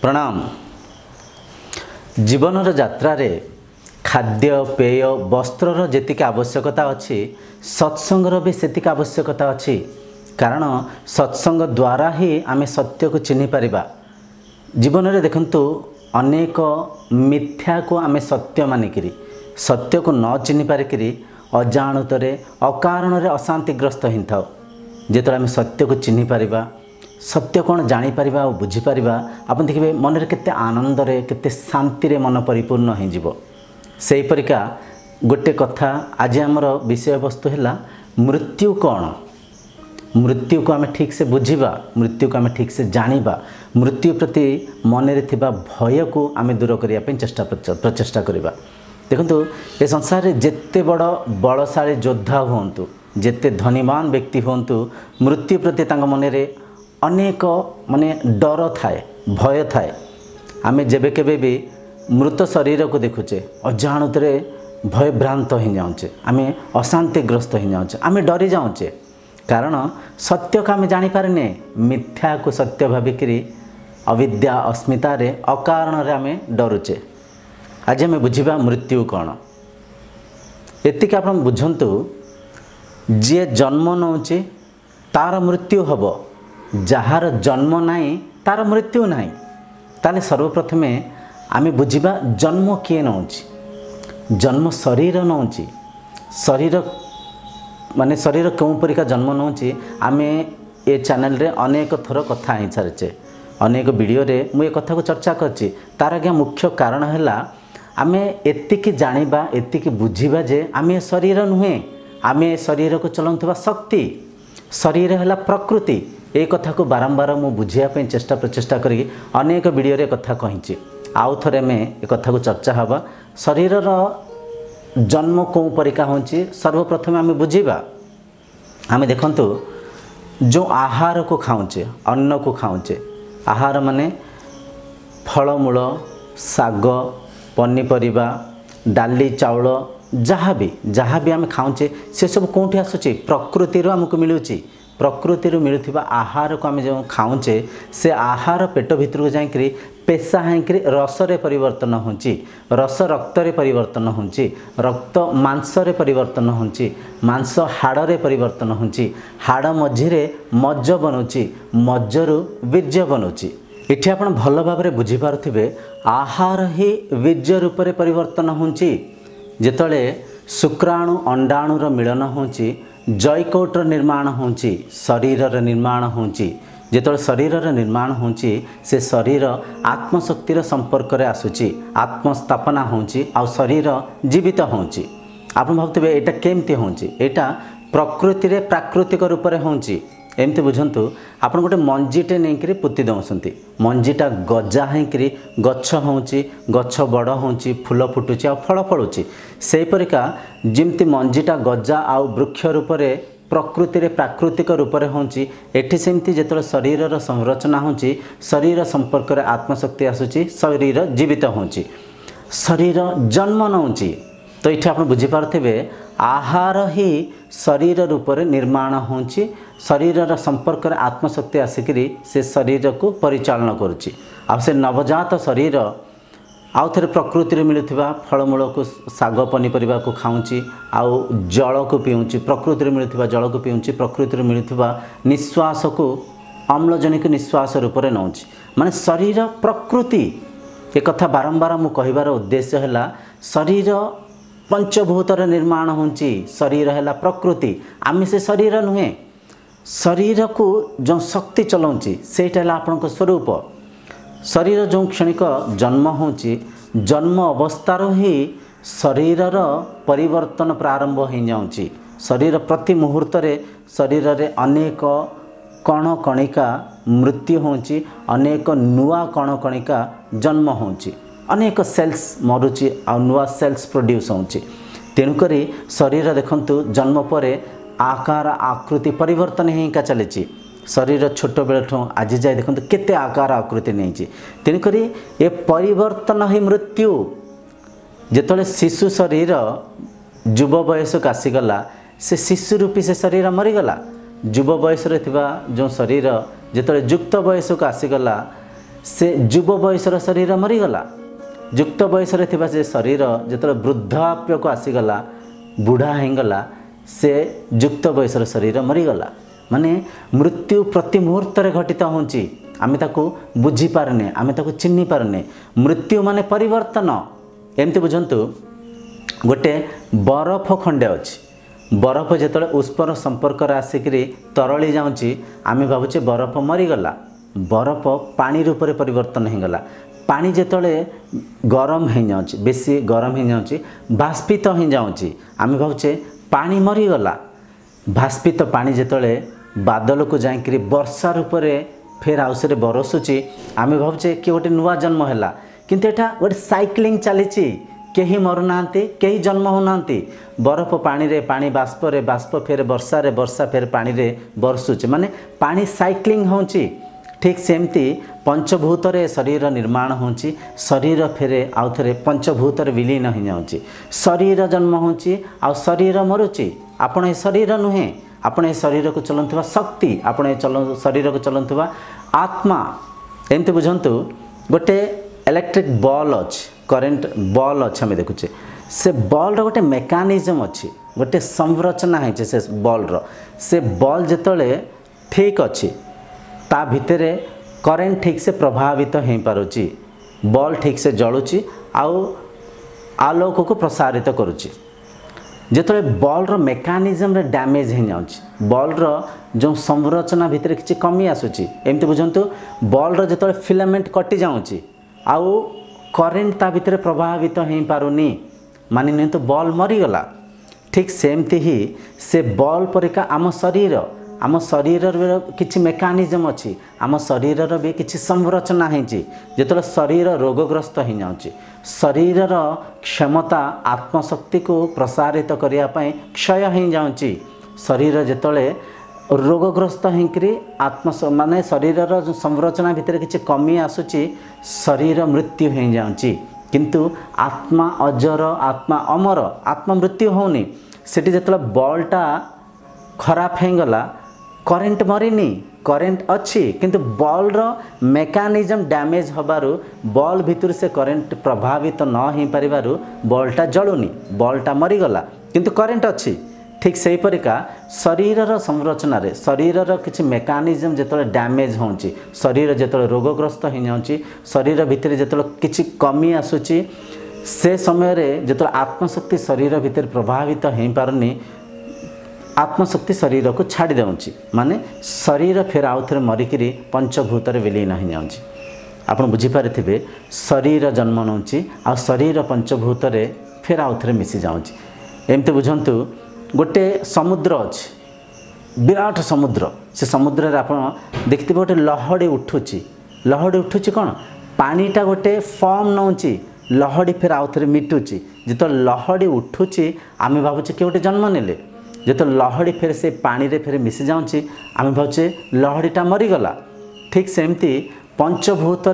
प्रणाम। जीवनर यात्रारे खाद्य पेय वस्त्रर जेतिक आवश्यकता अच्छी सत्संगर भी सेतिक आवश्यकता अच्छी। कारण सत्संग द्वारा ही आमे सत्य को चिन्ह पारिबा। जीवन में देखंतु अनेक मिथ्या को आमे सत्य मानिकी सत्य को न चिन्ह पारिकी अजाणुतरे अकारण अशांतिग्रस्त ही था। जिते आम सत्य को चिन्ह पारिबा सत्य कौन जापर और बुझीपर आप देखिए मन में केते आनंद केते शांति रे मन परिपूर्ण हो से परिका गोटे कथा। आज आमर विषय वस्तु है मृत्यु कौन। मृत्यु को आम ठीक से बुझा, मृत्यु को आम ठीक से जानिबा, मृत्यु प्रति मन रे थिबा भय को आम दूर करने प्रचेषा करवा। देखो ये संसार में जिते बड़ बलशाली योद्धा हुंतु जिते धनीमान व्यक्ति हुंतु मृत्यु प्रति मन में अनेक माने डर थाए, भय थाए। आमे जेबे केबे भी मृत शरीर को देखुचे अजाणुतरे भयभ्रांत हो जाऊँचे, आमे अशांतिग्रस्त हो जाऊँचे, आमे डरी जाऊँचे। कारण सत्य को आमे जानी पारने, मिथ्या को सत्य भाविकी अविद्या अस्मितार अकारण रे आमे डरुचे। आज आमे बुझिबा मृत्यु कौन। एतिक आप बुझंतु जे जन्म नौचे तार मृत्यु हब, जार जन्म नाई तार मृत्यु नाई। ताले सर्वप्रथम आमे बुझिबा जन्म किए नौची। जन्म शरीर नौची, शरीर माने शरीर क्यों परिका जन्म नौची। आमे ए चैनल रे अनेक थर कथा ही सारिचे, अनेक वीडियो रे मुझे कथा को चर्चा करची। तार आज्ञा मुख्य कारण है आमे एतिकी जानिबा एतिकी बुझिबा जे आमे शरीर नुहे, आमे शरीर को चलाउथबा शक्ति। शरीर है प्रकृति। ये कथा को बारंबार मु बुझापी चेष्टा प्रचेषा करी अनेक वीडियो रे कथा कही। आउ थे में ए कथा को चर्चा हवा। शरीर जन्म कौ परिका होची सर्वप्रथम आम बुझा। आम देखंतु जो आहार को खाऊचे, अन्न को खाऊचे, आहार माने फलमूल, साग, पनीपरिबा, डाली, चाउल, जहाँ भी आम खाऊचे से सब कौटी आसूची प्रकृति आमको मिलूची। प्रकृति मिलुवा आहार को आम जो खाऊचे से आहार पेट भीतर को जाकि पेशा होकर रस रे परिवर्तन होची, रस रक्त रे परिवर्तन होची, रक्त मांस रे परिवर्तन होची, मांस हाड़ रे परिवर्तन होची, हाड़ मझिरे मज्ज बनूची, मज्जरू वीर्य बनूची। इठी आपण भल भाव में बुझीपारे आहार ही वीर्य रूप से परिवर्तन होची। जेतले शुक्राणु अंडाणुर मिलन होची जैकोटर निर्माण होची, शरीर निर्माण होची। जेतले शरीर निर्माण होची से शरीर आत्मशक्तिर संपर्क रे आसुची, आत्मस्थापना होची आ शरीर जीवित होची। आप भावुवे एटा केमती होची, एटा प्रकृति रे प्राकृतिक रूप से होची। एमती बुझंतु आपन गोटे मंजीटे नहीं पोती दौंसती, मंजीटा गजा होकरी गछ होची, गछ बड़ होची, फूल फुटुची आ फल फलुची। से परिका जिमती मंजीटा गजा आ वृक्ष रूप से प्रकृति रे प्राकृतिक रूप से होची, एठी सेमती जेतले शरीर संरचना होची, शरीर संपर्क रे आत्मशक्ति आसुची, शरीर जीवित होची, शरीर जन्म नौची। तो ये आप बुझीपारे आहार ही शरीर रूप से निर्माण होची, शरीर संपर्क रे आत्मशक्ति आसिकी से शरीर को परिचालन करुच्ची। आ से नवजात शरीर आउ थे प्रकृति मिलुवा फलमूल को, साग पनीपरिया को खाऊँची, आउ जल को पीऊँची, प्रकृति मिलुवा जल को पीऊँची, प्रकृति मिलुवा निश्वास को अम्लजनिक निश्वास रूप से नौची। माने शरीर प्रकृति। एक कथा बारंबार मु कहिबार उद्देश्य है शरीर पंचभूतर निर्माण होची, शरीर है प्रकृति, आम से शरीर नुहे। शरीर को जो शक्ति चलाऊँची सेटा है आपन स्वरूप। शरीर जो क्षणिक जन्म होची, जन्म अवस्थार ही शरीरर परिवर्तन प्रारंभ हो जाऊँची। शरीर प्रति मुहूर्त शरीर रे अनेक कण कणिका मृत्यु होची, अनेक नुआ कण कणिका जन्म होची, अनेक सेल्स मरुची आ नुआ सेल्स प्रोड्यूस होची। तेणुक शरीर देखंतु जन्म पर आकार आकृति परिवर्तन ही चली। शरीर छोट बेलू आज जाए देखो केते आकार आकृति नहीं। तेणुक ये परिवर्तन ही मृत्यु। जेतले शिशु शरीर युव बयस को आसीगला से शिशु रूपी से शरीर मरीगला। युव बयस जो शरीर जिते युक्त बयस को आसीगला से युव बयसर शरीर मरीगला युक्त बयसरे थिबा से शरीर जो वृद्धाप्य को आसीगला बुढ़ा होगला से युक्त बयसर शरीर मरीगला माने मृत्यु प्रति मुहूर्त घटित होची आम ताको बुझी पारने आम ताको चिन्ह पारने मृत्यु माने परिवर्तन एमती बुझंतु गोटे बरफ खंडे अच्छी बरफ जो उष्पर संपर्क आसिक तरली जाऊँगी आम भावुचे बरफ मरीगला बरफ पानी रूप में परिवर्तन होगला पानी जिते गरम हो जाऊँगी बेसी गरम हो जाऊँगी बाष्पित हो जाऊँगी आम भावुचे पानी मरीगला बाष्पित पानी जिते बादल को जाकि वर्षा रूप में फेर आउसरे बरसुची आम भावुचे कि गोटे नुआ जन्म है किंतु एटा गोटे साइक्लिंग चली कहीं मरुना कहीं जन्म होना बरफ पानी रे पानी बाष्प रे बाष्प फेर वर्षा रे वर्षा फेर पानी रे बरसुचे माने पानी साइक्लिंग होची ठीक सेमती पंचभूत रे शरीर निर्माण होची शरीर फेरे आउ थे पंचभूत रे विलीन हो जाऊँगी शरीर जन्म होची आ शरीर मरुची आपण ए शरीर नुहे आपण ए शरीर को चलुवा शक्ति आपण ए शरीर को चलुवा आत्मा एमती बुझंतु गोटे इलेक्ट्रिक बॉल अच्छी करेंट बॉल अच्छे आम देखुचे से बॉल रो गोटे मेकानिजम अच्छी गोटे संरचना है से बॉल रो से बॉल जिते ठीक अच्छी ता भितर करेंट ठीक से प्रभावित हो पारुची बॉल ठीक से जलुची आउ आलोक को प्रसारित करुची जिते बॉल रो मेकानिजम रे डैमेज हो जाऊँगी बॉल रो जो संरचना भितर किसी कमी आसूची एमती बुझंतु बॉल रो जिते फिलामेंट कटि जाऊँगी आउ करेंट ता भितर प्रभावित हो पारुनी मानि नहीं तो बॉल मरीगला ठीक सेमती ही से बॉल परिका आम शरीर किछि मेकानिजम अच्छी आम शरीर भी किछि संरचना होती जो शरीर रोगग्रस्त हो जाऊँगी शरीर क्षमता आत्मशक्ति को प्रसारित करने क्षय हो जाऊँगी शरीर जिते रोगग्रस्त होकरी आत्म माने शरीर जो संरचना भितर किसी कमी आसूची शरीर मृत्यु हो जाऊँगी किंतु आत्मा अजर आत्मा अमर आत्मा मृत्यु होनी सेठी जिते बॉलटा खराब होगला करेंट मरीनी करेंट अच्छी किंतु बॉल रो मेकानिजम डैमेज होबारु बॉल भितर से करेंट प्रभावित न हो पारिबारु बॉलटा जलुनी बॉलटा मरीगला किंतु करेंट अच्छी ठीक से परिका शरीर संरचना रे शरीर किसी मेकानिजम जिते डैमेज होची शरीर जिते रोगग्रस्त हो जाऊँगी शरीर भितर जिते किसी कमी आसूची से समय रे जिते आत्मशक्ति शरीर भितर प्रभावित हो पारनी आत्मशक्ति शरीर को छाड़ी देउची माने शरीर फेर आउ थे मरिकी पंचभूत विलीन हो जाऊँगी आप बुझीपारे शरीर जन्म नौची आ शरीर पंचभूत फेर आउ थे मिसी जाऊँगी एमती बुझंतु गोटे समुद्र अच्छी विराट समुद्र से समुद्र आप देखते गोटे लहड़ी उठुची कौन पानीटा गोटे फॉर्म नौची लहड़ी फिर आउ थे मिटुची जो लहड़ी उठुची आम भावुचे कि गोटे जन्म नेले जो लहड़ी फिर से पानी रे फिर मिसी जाऊँगी आम भावुचे लहड़ीटा मरीगला ठीक सेमती पंचभूत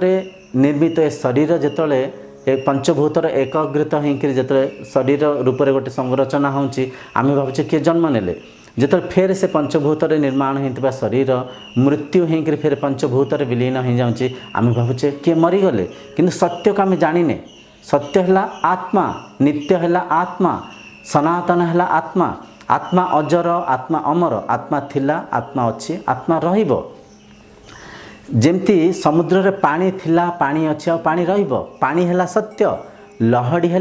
निर्मित ए शरीर जिते ए पंचभूतर एकत्रित होकर जो शरीर रूप में गोटे संरचना होची आम भावुचे किए जन्म नेले जो फेर से पंचभूत निर्माण होता शरीर मृत्यु होकर फिर पंचभूत विलीन हो जाऊँगी आम भावुचे किए मरीगले किंतु सत्य को आम जाने सत्य है आत्मा नित्य है आत्मा सनातन है आत्मा आत्मा अजर आत्मा अमर आत्मा थिला आत्मा अच्छी आत्मा रहिबो जेमती समुद्र रे पानी थिला पानी अच्छी आ पानी रहिबो पानी है सत्य लहड़ी है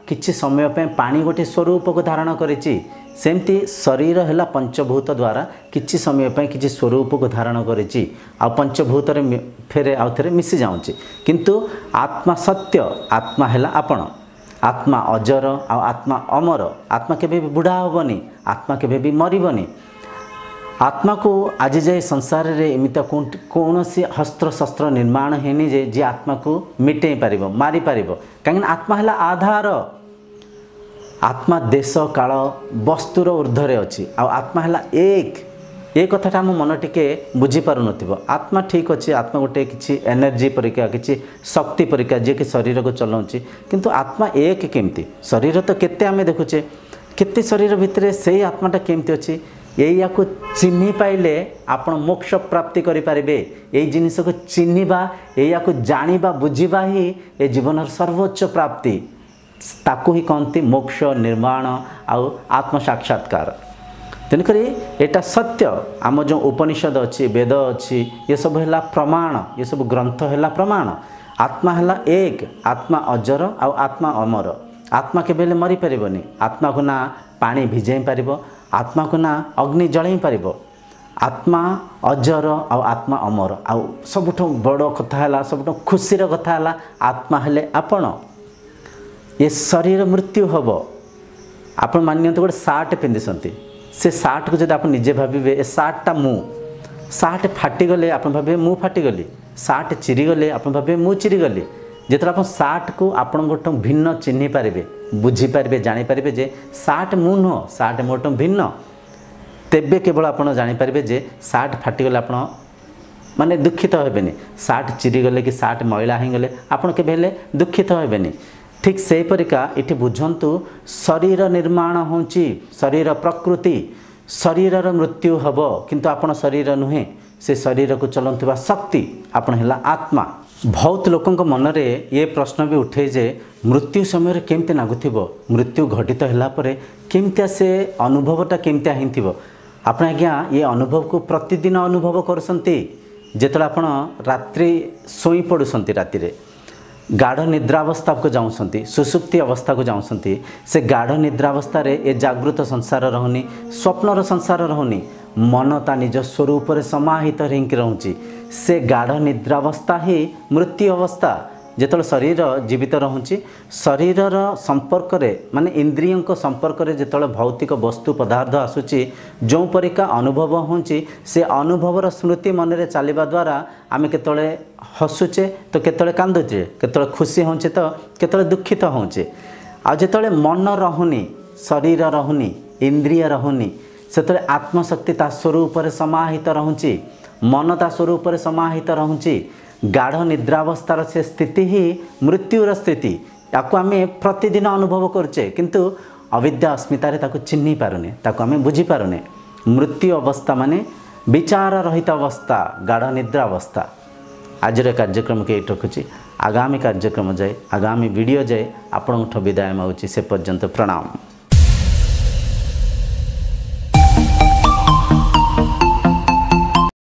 किछि समय पे पानी गोटे स्वरूप को धारण करिछि सेमती शरीर है पंचभूत द्वारा किछि समय पे किछि स्वरूप को धारण करिछि आ पंचभूत रे फेरे आउ थे मिसी जाऊँगी किंतु आत्मा सत्य आत्मा है आपण आत्मा अजर आत्मा अमर आत्मा केबे भी बुढ़ा हेबनी आत्मा केबे भी मरबनी आत्मा को आज जाए संसार रे एमिता कौन सी हस्त्र शस्त्र निर्माण हैनी जे आत्मा को मिटे पार मारी पार कहीं आत्मा है आधार आत्मा देश काल वस्तुर ऊर्ध्वे अच्छी आत्मा है एक ये कथाटा आम मन टिके बुझीपार न आत्मा ठीक अच्छे आत्मा गोटे किसी एनर्जी परिका किसी शक्ति परिका जी कि शरीर को चलाऊँगी किंतु आत्मा एक केमती शरीर तो केते आम देखुचे केते शरीर भितर से आत्माटा केमती अच्छी या चिन्ह पाइले आपण मोक्ष प्राप्ति करि पारिबे। एई जिनिस को चिन्हिबा या जानिबा बुझिबा ही ए जीवन सर्वोच्च प्राप्ति, ताकू ही कहती मोक्ष निर्माण आउ आत्म साक्षात्कार। तेणुक एटा सत्य आम जो उपनिषद अच्छी वेद अच्छी ये सब है प्रमाण, ये सब ग्रंथ है प्रमाण। आत्मा है एक, आत्मा अजर आउ आत्मा अमर। आत्मा के बेले मरी पारिबनी, आत्मा को ना पानी भिजई पार, आत्मा को ना अग्नि जलई पार। आत्मा अजर आउ आत्मा अमर। आउ सबुठ बड़ कथा है, सबुठ खुशीर कथा है आत्मा हेले आपण। ये शरीर मृत्यु हम। आप मानते गोटे सार्ट पिंधि, से सार्ट को जब आप निजे भावे ए सार्टा मु, सार्ट फाटीगले आप भावे मु फाटीगली, सार्ट चिरीगले आप भावे मु चिरीगली। जिते आप सार्ट को आप गोटे भिन्न चिन्ह पारे, बुझीपारे, जानीपारे जे सार्ट मु नुह, सार्ट मोट भिन्न। तेबे केवल आप जानीपारे जे सार्ट फाटीगले आप माने दुखित हेबेनी, सार्ट चिरीगले कि सार्ट मैला होगले आपड़ के दुखित हेबेनी। ठीक से परिका इठी बुझंतु शरीर निर्माण होची, शरीर प्रकृति, शरीर मृत्यु हब किंतु आपण शरीर नुहे, से शरीर को चलुवा शक्ति आपण है आत्मा। बहुत लोकों मनरे ये प्रश्न भी उठे जे मृत्यु समय केमती नागुथिबो, मृत्यु घटित होला परे केमतिया से अनुभवटा केमतिया हिंथिबो। आपण आज्ञा ये अनुभव को प्रतिदिन अनुभव करसंती। जेतला आपण रात्रि सोई पडुसंती, राति रे गाढ़ निद्रावस्था को जाऊँगी, सुसुप्ति अवस्था को जाऊँगी, से गाढ़ निद्रावस्था रे ये जागृत संसार रहुनी, स्वप्नर संसार रहुनी, मन ता निज स्वरूप समाहित रहीकि रोचे। से गाढ़ निद्रावस्था ही मृत्यु अवस्था। जिते शरीर जीवित रोचे, शरीरर संपर्क माने इंद्रियों संपर्क में जिते भौतिक वस्तु पदार्थ आसूची, जो परिका अनुभव होची, से अनुभवर स्मृति मन में चलवा द्वारा आम केतले हसुचे तो केतले कांदुचे, केतले खुशी होचे तो केतले दुखित होचे। आ जिते मन रहुनी, शरीर रहुनी, इंद्रिय रहुनी, से आत्मशक्ति ता स्वरूप समाहित रोचे, मन ता स्वरूप समाहित रोचे। गाढ़ निद्रावस्थार से स्थिति ही मृत्युर स्थिति, या आम प्रतिदिन अनुभव करचे, किंतु अविद्या अस्मितार ताको चिन्ह पारुने, ताको आम बुझी पारुने। मृत्यु अवस्था माने विचार रहित अवस्था, गाढ़ निद्रा अवस्था। आज कार्यक्रम के रखुची, आगामी कार्यक्रम जाए, आगामी वीडियो जाए आपंठ विदाय मांगुची। से पर्यंत प्रणाम।